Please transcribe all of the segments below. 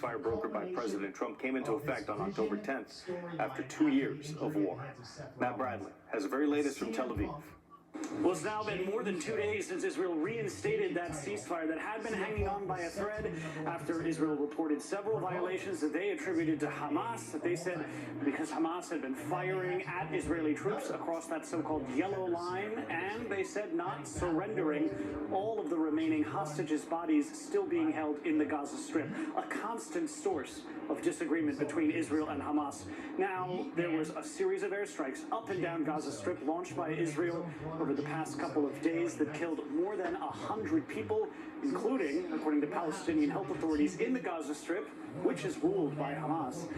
ceasefire brokered by President Trump came into effect on October 10th after 2 years of war. Matt Bradley has the very latest from Tel Aviv. Well, it's now been more than 2 days since Israel reinstated that ceasefire that had been hanging on by a thread after Israel reported several violations that they attributed to Hamas, that they said because Hamas had been firing at Israeli troops across that so-called yellow line, and they said not surrendering all of the remaining hostages' bodies still being held in the Gaza Strip, a constant source of disagreement between Israel and Hamas. Now, there was a series of airstrikes up and down Gaza Strip launched by Israel over the past couple of days that killed more than 100 people, including, according to Palestinian health authorities in the Gaza Strip, which is ruled by Hamas,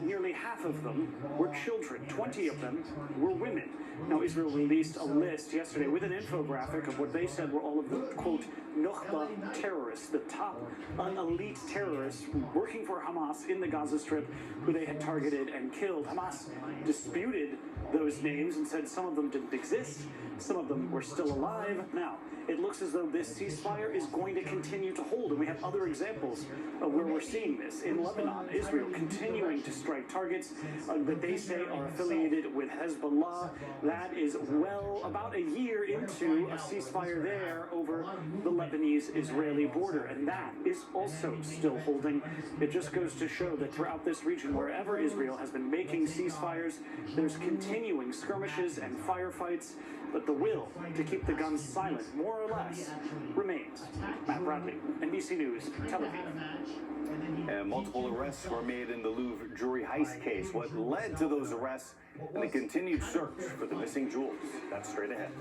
nearly half of them were children. 20 of them were women. Now, Israel released a list yesterday with an infographic of what they said were all of the, quote, Nukhba terrorists, the top elite terrorists working for Hamas in the Gaza Strip who they had targeted and killed. Hamas disputed those names and said some of them didn't exist, some of them were still alive. Now, it looks as though this ceasefire is going to continue to hold, and we have other examples of where we're seeing this. In Lebanon, Israel continuing to strike targets that they say are affiliated with Hezbollah. That is well about a year into a ceasefire there over the Lebanese-Israeli border, and that is also still holding. It just goes to show that throughout this region, wherever Israel has been making ceasefires, there's continuing skirmishes and firefights, but the will to keep the guns silent, more or less, remains. Matt Bradley, NBC News, Tel Aviv. And multiple arrests were made in the Louvre jewelry heist case. What led to those arrests and the continued search for the missing jewels? That's straight ahead.